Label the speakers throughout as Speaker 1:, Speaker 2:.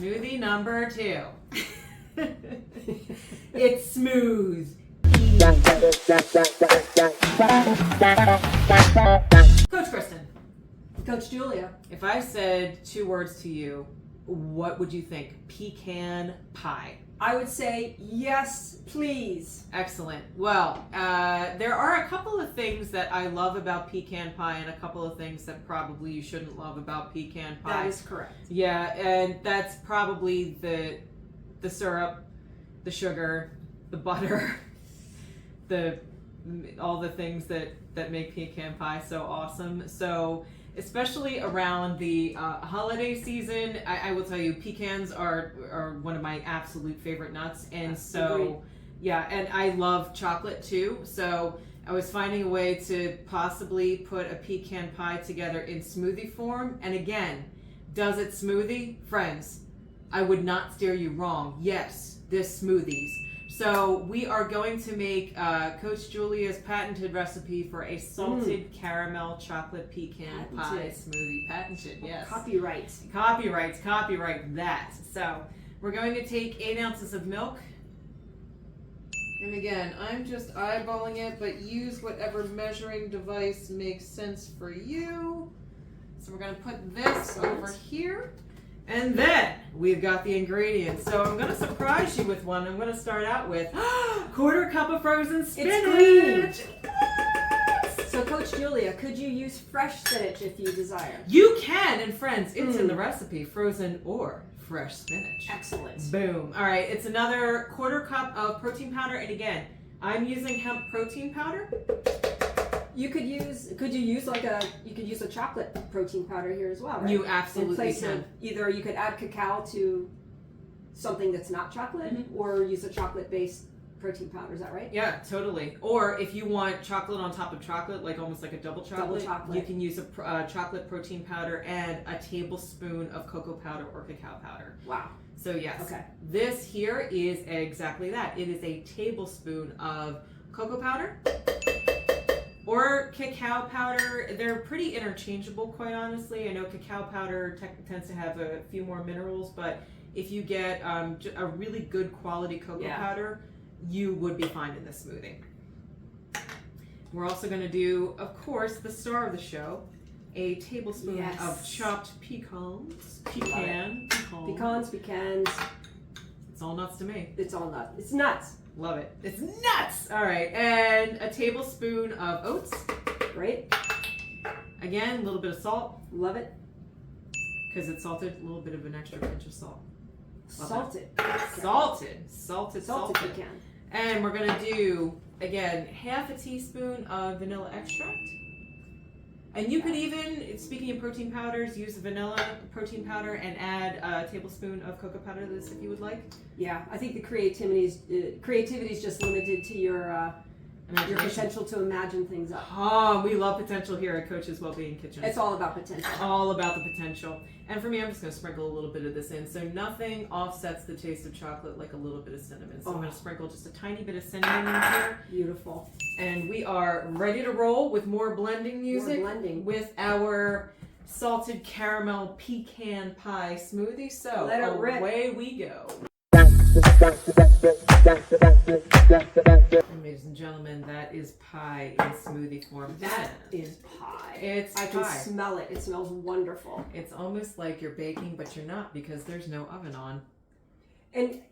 Speaker 1: Smoothie number 2. It's smooth. Coach Kristen.
Speaker 2: Coach Julia.
Speaker 1: If I said 2 words to you, what would you think? Pecan pie.
Speaker 2: I would say yes, please.
Speaker 1: Excellent. Well, there are a couple of things that I love about pecan pie and a couple of things that probably you shouldn't love about pecan pie.
Speaker 2: That is correct.
Speaker 1: Yeah, and that's probably the syrup, the sugar, the butter, all the things that make pecan pie so awesome. So especially around the holiday season, I will tell you, pecans are one of my absolute favorite nuts. And so,
Speaker 2: Agreed.
Speaker 1: yeah, and I love chocolate too. So I was finding a way to possibly put a pecan pie together in smoothie form. And again, does it smoothie? Friends, I would not steer you wrong. Yes, this smoothies. So we are going to make Coach Julia's patented recipe for a salted caramel chocolate pecan pie smoothie. Patented, yes.
Speaker 2: Copyright
Speaker 1: that. So we're going to take 8 ounces of milk. And again, I'm just eyeballing it, but use whatever measuring device makes sense for you. So we're going to put this over here. And then we've got the ingredients. So I'm going to surprise you with one. I'm going to start out with 1/4 cup of frozen spinach.
Speaker 2: So Coach Julia, could you use fresh spinach if you desire?
Speaker 1: You can, and friends, it's in the recipe, frozen or fresh spinach.
Speaker 2: Excellent.
Speaker 1: Boom. All right, it's another 1/4 cup of protein powder. And again, I'm using hemp protein powder.
Speaker 2: You could use a chocolate protein powder here as well, right?
Speaker 1: You absolutely
Speaker 2: In place
Speaker 1: can.
Speaker 2: of either you could add cacao to something that's not chocolate, or use a chocolate-based protein powder. Is that right?
Speaker 1: Yeah, totally. Or if you want chocolate on top of chocolate, like almost like a double chocolate, you can use a chocolate protein powder and a tablespoon of cocoa powder or cacao powder.
Speaker 2: Wow.
Speaker 1: So yes,
Speaker 2: Okay.
Speaker 1: This here is exactly that. It is a tablespoon of cocoa powder or cacao powder. They're pretty interchangeable, quite honestly. I know cacao powder tends to have a few more minerals, but if you get a really good quality cocoa powder, you would be fine in this smoothie. We're also going to do, of course, the star of the show, a tablespoon of chopped pecans.
Speaker 2: Pecans.
Speaker 1: It's all nuts to me.
Speaker 2: It's all nuts. It's nuts.
Speaker 1: Love it. It's nuts! All right, and a tablespoon of oats.
Speaker 2: Great.
Speaker 1: Again, a little bit of salt.
Speaker 2: Love it.
Speaker 1: Because it's salted, a little bit of an extra pinch of salt.
Speaker 2: Salted.
Speaker 1: Salted
Speaker 2: pecan.
Speaker 1: And we're gonna do, again, 1/2 teaspoon of vanilla extract. And you could even, speaking of protein powders, use vanilla protein powder and add a tablespoon of cocoa powder to this if you would like.
Speaker 2: Yeah, I think the creativity is just limited to your potential to imagine things up.
Speaker 1: Oh, we love potential here at Coach's Wellbeing Kitchen.
Speaker 2: It's all about potential.
Speaker 1: All about the potential. And for me, I'm just going to sprinkle a little bit of this in. So nothing offsets the taste of chocolate like a little bit of cinnamon. So I'm going to sprinkle just a tiny bit of cinnamon in here.
Speaker 2: Beautiful.
Speaker 1: And we are ready to roll with more blending music. With our salted caramel pecan pie smoothie. So
Speaker 2: let it rip.
Speaker 1: Away we go. Ladies and gentlemen, that is pie in smoothie form.
Speaker 2: That is pie.
Speaker 1: It's
Speaker 2: I can smell it. It smells wonderful.
Speaker 1: It's almost like you're baking, but you're not because there's no oven on.
Speaker 2: And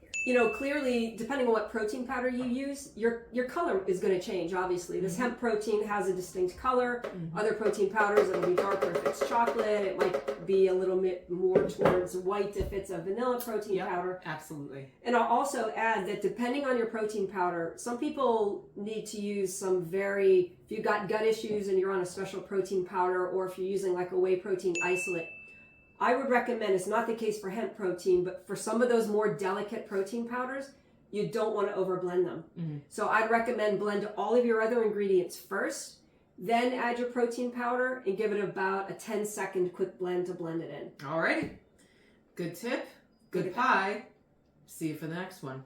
Speaker 2: clearly, depending on what protein powder you use, your color is going to change, obviously. This hemp protein has a distinct color. Other protein powders, it'll be darker if it's chocolate. It might be a little bit more towards white if it's a vanilla protein powder.
Speaker 1: Absolutely.
Speaker 2: And I'll also add that depending on your protein powder, some people need to use if you've got gut issues and you're on a special protein powder, or if you're using like a whey protein isolate, I would recommend, it's not the case for hemp protein, but for some of those more delicate protein powders, you don't want to overblend them. So I'd recommend blend all of your other ingredients first, then add your protein powder and give it about a 10-second quick blend to blend it in.
Speaker 1: All right. Good tip. Good pie. See you for the next one.